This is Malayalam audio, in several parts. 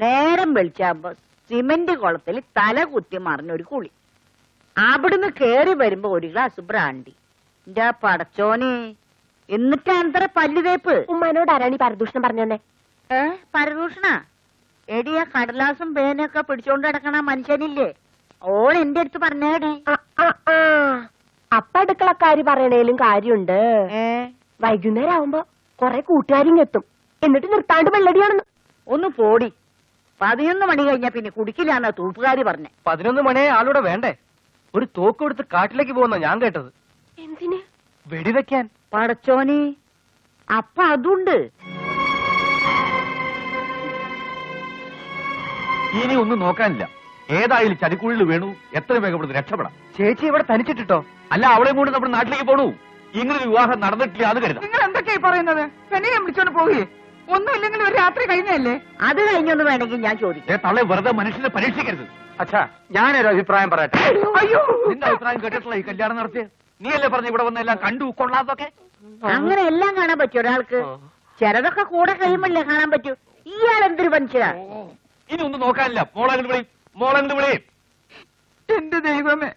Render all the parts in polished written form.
നേരം വെളിച്ചാകുമ്പോ സിമന്റ് കുളത്തിൽ തല കുത്തി മറിഞ്ഞൊരു കുളി. അവിടുന്ന് കേറി വരുമ്പോ ഒരു ഗ്ലാസ് ബ്രാണ്ടി. എന്റെ പടച്ചോനെ, എന്നിട്ടാന്തര പല്ലുതേപ്പ്. ഉമ്മാനോട് ആരാണ് ഈ പരദൂഷണം പറഞ്ഞേ? പരദൂഷണ എടിയാ കടലാസും പേനൊക്കെ പിടിച്ചോണ്ട് കിടക്കണ മനുഷ്യനില്ലേ, ഓൾ എന്റെ അടുത്ത് പറഞ്ഞേടി. അപ്പ അടുക്കളക്കാര് പറയണേലും കാര്യമുണ്ട്. വൈകുന്നേരം ആവുമ്പോ കൊറേ കൂട്ടുകാരും എത്തും, എന്നിട്ട് നിർത്താണ്ട് വെള്ളടിയാണെന്ന്. ഒന്ന് പോടി. 11 മണി കഴിഞ്ഞാ പിന്നെ കുടിക്കില്ലാന്ന തൂപ്പുകാരി പറഞ്ഞേ. 11 മണിയെ ആളൂടെ വേണ്ടേ? ഒരു തോക്ക് കൊടുത്ത് കാട്ടിലേക്ക് പോകുന്ന ഞാൻ കേട്ടത്. എന്തിന്? വെടിവെക്കാൻ. പടച്ചോനെ, അപ്പൊ അതുണ്ട്. ഇനി ഒന്നും നോക്കാനില്ല. ഏതായാലും ചതിക്കുള്ളിൽ വീണു, എത്ര വേഗം ഇവിടുന്ന് രക്ഷപ്പെടാം. ചേച്ചി ഇവിടെ തനിച്ചിട്ടോ? അല്ല, അവളെ കൊണ്ട് നമ്മുടെ നാട്ടിലേക്ക് പോണു. ഇങ്ങനെ ഒരു വിവാഹം നടന്നിട്ടില്ല അത് കരുതാം. നിങ്ങൾ എന്തൊക്കെയായി പറയുന്നത്? പെണ്ണിനെ വിളിച്ചോണ്ട് പോവുകയെ ഒന്നുമില്ലെങ്കിൽ ഒരു രാത്രി കഴിഞ്ഞല്ലേ? അത് കഴിഞ്ഞൊന്ന് വേണമെങ്കിൽ ഞാൻ ചോദിക്കാം. തള്ളെ വെറുതെ മനുഷ്യനെ പരീക്ഷിക്കരുത്. അച്ഛാ, ഞാനൊരു അഭിപ്രായം പറയട്ടെ. അയ്യോ, നിന്റെ അഭിപ്രായം കേട്ടിട്ടുള്ള ഈ കല്യാണം നടത്തിയത് നീയല്ലേ പറഞ്ഞു ഇവിടെ വന്ന് എല്ലാം കണ്ടു കൊള്ളാതൊക്കെ? അങ്ങനെ എല്ലാം കാണാൻ പറ്റൂ ഒരാൾക്ക്? ചിലതൊക്കെ കൂടെ കഴിയുമ്പല്ലേ കാണാൻ പറ്റൂ. ഇയാൾ എന്തൊരു മനുഷ്യരാ. ഇനി ഒന്നും നോക്കാനില്ല. മോളെ വിളി. എന്റെ ദൈവമേ,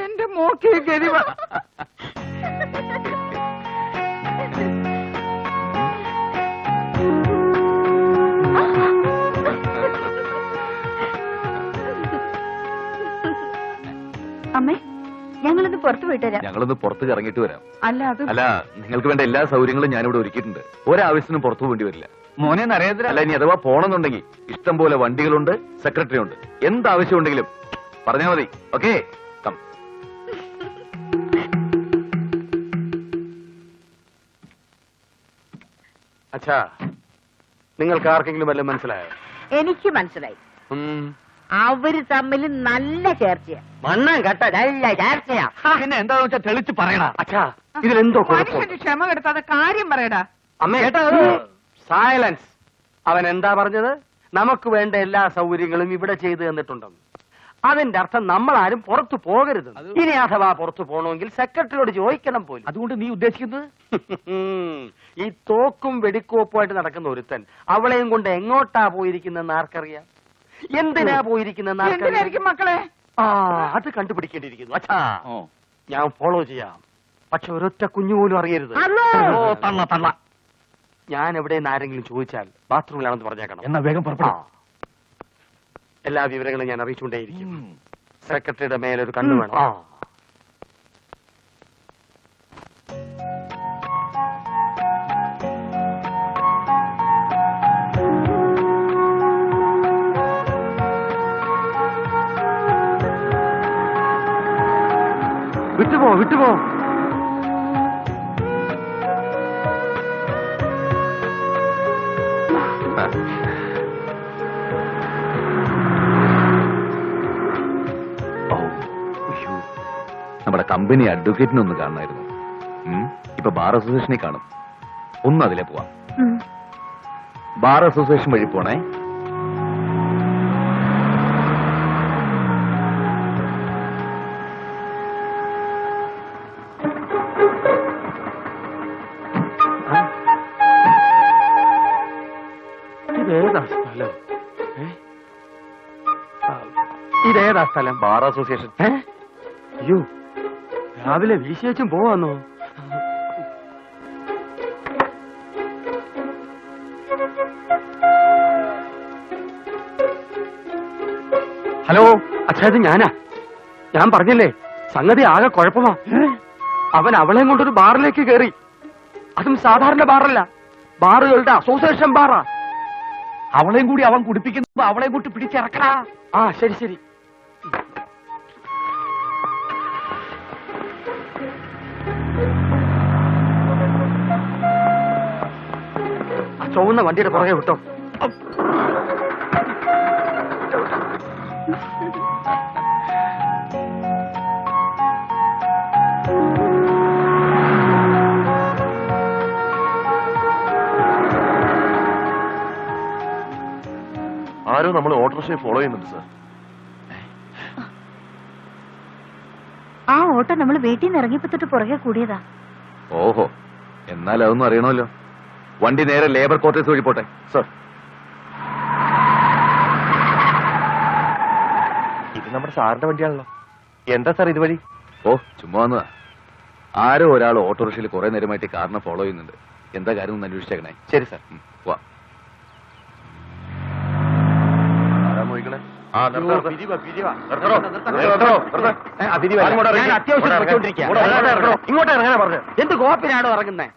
എന്റെ മോക്കെ ഗരിവ. അമ്മേ, ഞങ്ങളൊന്ന് പുറത്തു പോയിട്ട് വരാം. ഞങ്ങളൊന്ന് പുറത്ത് ഇറങ്ങിയിട്ട് വരാം. അല്ല നിങ്ങൾക്ക് വേണ്ട എല്ലാ സൗകര്യങ്ങളും ഞാനിവിടെ ഒരുക്കിയിട്ടുണ്ട്. ഒരാവശ്യത്തിനും പുറത്തു പോകേണ്ടി വരില്ല. മോനെ നരേന്ദ്ര. അല്ല, ഇനി അഥവാ പോണെന്നുണ്ടെങ്കിൽ ഇഷ്ടം പോലെ വണ്ടികളുണ്ട്, സെക്രട്ടറി ഉണ്ട്. എന്താവശ്യം ഉണ്ടെങ്കിലും പറഞ്ഞാൽ മതി. Okay, come. അച്ഛാ, നിങ്ങൾക്ക് ആർക്കെങ്കിലും വല്ലതും മനസ്സിലായോ? എനിക്ക് മനസ്സിലായി. അവര് തമ്മിൽ നല്ല ചേർച്ചയാ. മണ്ണാൻ കട്ട നല്ല ചാർച്ചയാ. പിന്നെ എന്താണെന്ന് വെച്ചാൽ തെളിച്ച് പറയണ. അച്ഛാ, ഇതിലെന്തോ മനുഷ്യന് ക്ഷമ കെടുത്താതെ കാര്യം പറയടാ. അമ്മ സൈലൻസ്. അവൻ എന്താ പറഞ്ഞത്? നമുക്ക് വേണ്ട എല്ലാ സൗകര്യങ്ങളും ഇവിടെ ചെയ്തു തന്നിട്ടുണ്ടെന്ന്. അതിന്റെ അർത്ഥം നമ്മൾ ആരും പുറത്തു പോകരുത്. ഇനി അഥവാ പുറത്തു പോകണമെങ്കിൽ സെക്രട്ടറിയോട് ചോദിക്കണം പോലും. അതുകൊണ്ട് നീ ഉദ്ദേശിക്കുന്നത് ഈ തോക്കും വെടിക്കോപ്പുമായിട്ട് നടക്കുന്ന ഒരുത്തൻ അവളെയും കൊണ്ട് എങ്ങോട്ടാ പോയിരിക്കുന്നെന്ന് ആർക്കറിയാം? എന്തിനാ പോയിരിക്കുന്നെന്ന് എന്തിനായിരിക്കും മക്കളെ? അത് കണ്ടുപിടിക്കേണ്ടിയിരിക്കുന്നു. അച്ഛാ, ഞാൻ ഫോളോ ചെയ്യാം. പക്ഷെ ഒരൊറ്റ കുഞ്ഞുപോലും അറിയരുത്. തള്ള. ഞാൻ എവിടെയെന്ന് ആരെങ്കിലും ചോദിച്ചാൽ ബാത്റൂമിലാണെന്ന് പറഞ്ഞേക്കണം. എന്നാ വേഗം പുറപ്പെടാം. എല്ലാ വിവരങ്ങളും ഞാൻ അറിയിച്ചുകൊണ്ടേയിരിക്കും. സെക്രട്ടറിയുടെ മേലൊരു കണ്ണു വേണം. വിട്ടുപോ. നമ്മുടെ കമ്പനി അഡ്വക്കേറ്റിനൊന്ന് കാണണമായിരുന്നു. ഇപ്പൊ ബാർ അസോസിയേഷനെ കാണും. ഒന്ന് അതിലെ പോവാം. ബാർ അസോസിയേഷൻ വഴി പോണേ. ഇതേതാ സ്ഥലം? Bar association. അയ്യോ, രാവിലെ വീശിയേച്ചും പോവാന്നോ? ഹലോ അച്ഛാ, ഇത് ഞാനാ. ഞാൻ പറഞ്ഞില്ലേ, സംഗതി ആകെ കുഴപ്പമാ. അവൻ അവളെയും കൊണ്ടൊരു ബാറിലേക്ക് കയറി. അതും സാധാരണ ബാറല്ല, ബാറുകളുടെ അസോസിയേഷൻ ബാറാ. അവളെയും കൂടി അവൻ കുടിപ്പിക്കുമ്പോ അവളെയും കൂട്ടി പിടിച്ചിറക്കടാ. ശരി. ചുവന്ന വണ്ടിയുടെ പുറകെ വിട്ടോ. ആരോ നമ്മൾ ഓട്ടോറിക്ഷയെ ഫോളോ ചെയ്യുന്നുണ്ട് സാർ. ആ ഓട്ടോ നമ്മൾ വീട്ടിൽ നിന്ന് ഇറങ്ങിയപ്പോ തൊട്ട് പുറകെ കൂടിയതാ. ഓഹോ, എന്നാൽ അതൊന്നും അറിയണമല്ലോ. വണ്ടി നേരെ ലേബർ ക്വാർട്ടേഴ്സ് വഴി പോട്ടെ. സർ. ഇത് നമ്മുടെ സാറിന്റെ വണ്ടിയാണല്ലോ. എന്താ സാർ ഇതുവഴി? ഓ ചുമ്മാ വന്നതാ. ആരോ ഒരാൾ ഓട്ടോറിക്ഷയിൽ കുറെ നേരമായിട്ട് കാറിനെ ഫോളോ ചെയ്യുന്നുണ്ട്. എന്താ കാര്യം ഒന്ന് അന്വേഷിച്ചേക്കണേ. ശരി സാർ. വാ. ആരാ മോഹിക്കണേ? ഇങ്ങോട്ട് ഇറങ്ങാനാ പറഞ്ഞു. എന്ത് കോപ്പിനാണോ ഇറങ്ങുന്നേ?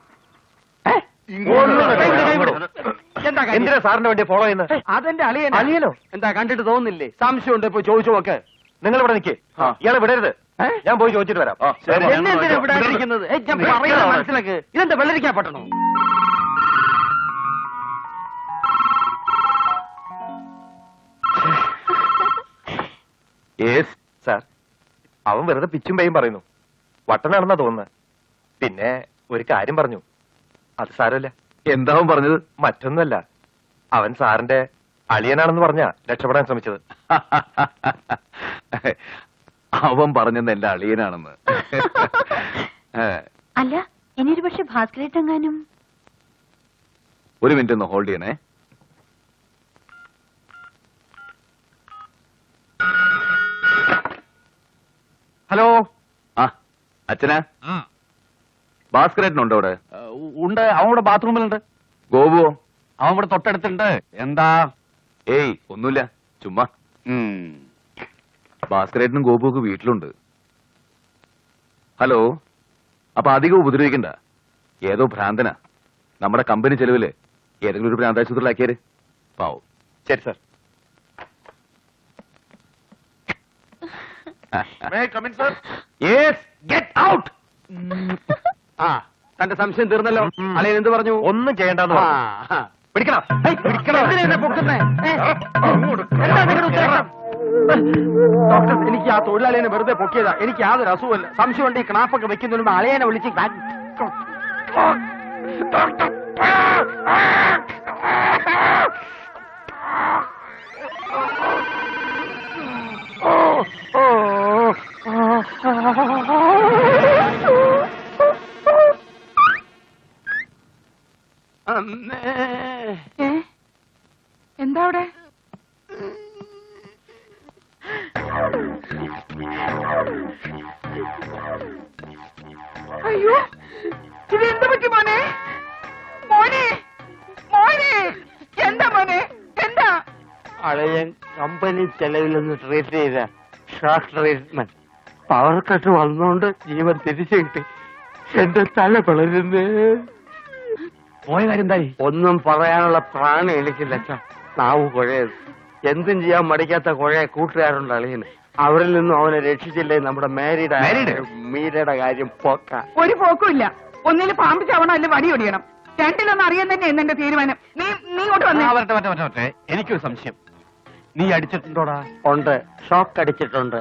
എന്താ എന്തിനാ സാറിന്റെ വണ്ടി ഫോളോ ചെയ്യുന്നത്? അതെന്റെ അളിയനോ? എന്താ കണ്ടിട്ട് തോന്നുന്നില്ലേ? സംശയമുണ്ട്, ഇപ്പൊ ചോദിച്ചു നോക്ക്. നിങ്ങൾ ഇവിടെ നിൽക്കേ. ഇയാളെ വിടരുത്. ഞാൻ പോയി ചോദിച്ചിട്ട് വരാം. എന്നെ എന്തിനാ ഇവിടെ ഇരിക്കുന്നത്? ഞാൻ പറയുന്നത് മനസ്സിലാക്ക്. ഇതെന്താ വെള്ളരിക്കാൻ പറ്റണോ? സാർ, അവൻ വെറുതെ പിച്ചും പേയും പറയുന്നു. വട്ടനാണെന്നാ തോന്നുന്നത്. പിന്നെ ഒരു കാര്യം പറഞ്ഞു. അത് സാരമില്ല. എന്താവും പറഞ്ഞത്? മറ്റൊന്നുമല്ല, അവൻ സാറിന്റെ അളിയനാണെന്ന് പറഞ്ഞാ രക്ഷപ്പെടാൻ ശ്രമിച്ചത്. അവൻ പറഞ്ഞത് എന്റെ അളിയനാണെന്ന്. അല്ല, ഇനിയൊരു പക്ഷെ ഭാസ്കരേട്ടെങ്ങാനും. ഒരു മിനിറ്റ് ഒന്ന് ഹോൾഡ് ചെയ്യണേ. ഹലോ. ആ അച്ഛനാ? ഭാസ്കരേട്ടനുണ്ടോ അവിടെ? ഉണ്ട്, അവൻ ഇവിടെ ബാത്റൂമിലുണ്ട്. ഗോപുവോ? അവൻ ഇവിടെ തൊട്ടടുത്തുണ്ട്. എന്താ? ഏയ് ഒന്നുമില്ല, ചുമ്മാ. ഭാസ്കരേട്ടനും ഗോപുവൊക്കെ വീട്ടിലുണ്ട്. ഹലോ. അപ്പൊ അധികം ഉപദ്രവിക്കണ്ട. ഏതോ ഭ്രാന്തനാ. നമ്മുടെ കമ്പനി ചെലവില് ഏതെങ്കിലും ഒരു ഭ്രാന്താശുപത്രിയിലാക്കിയാര് പാവം. ശരി സാർ. ആ, തന്റെ സംശയം തീർന്നല്ലോ. അളിയൻ എന്ത് പറഞ്ഞു? ഒന്നും ചെയ്യണ്ടെന്ന് പറഞ്ഞു. പിടിക്കണം. എന്തിനാ എന്നെ പൊക്കുന്നേ? എന്താ നിങ്ങളുടെ ഉദ്ദേശം? ഡോക്ടർ, എനിക്ക് ആ തൊഴിലാളിയെ വെറുതെ പൊക്കിയതാ. എനിക്ക് യാതൊരു അസുഖമല്ല. സംശയമുണ്ട്. ഈ ക്ലാപ്പൊക്കെ വെക്കുന്നതിന് അളിയനെ വിളിച്ച് എന്താ അവിടെ? അയ്യോ, ഇത് എന്ത് പറ്റി മോനെ? മോനെ, മോനെ, എന്താ മോനെ? എന്താ? അളിയൻ കമ്പനി ചെലവിലൊന്ന് ട്രീറ്റ് ചെയ്ത ഷോക്ക് ട്രീറ്റ്മെന്റ്. പവർ കട്ട് വന്നുകൊണ്ട് ജീവൻ തിരിച്ചു കിട്ടി. എന്റെ തല പിളരുന്നേ. പോയ കാര്യം എന്തായി? ഒന്നും പറയാനുള്ള പ്രാണി എനിക്കില്ല. നാവ് കുഴയത്. എന്തും ചെയ്യാൻ മടിക്കാത്ത കുഴയ കൂട്ടുകാരുണ്ട് അളിയന്. അവരിൽ നിന്നും അവനെ രക്ഷിച്ചില്ലേ നമ്മുടെ മീരയുടെ കാര്യം പോക്ക. ഒരു പോക്കുമില്ല. ഒന്നില് പാമ്പ് ചവണം, അല്ല വടി ഒടിയണം. രണ്ടിലൊന്നും അറിയാൻ തന്നെ എന്നെ തീരുമാനം. നീ ഇങ്ങോട്ട് വന്നേ. എനിക്കൊരു സംശയം. നീ അടിച്ചിട്ടുണ്ടോടാ? ഉണ്ട്, ഷോക്ക് അടിച്ചിട്ടുണ്ട്.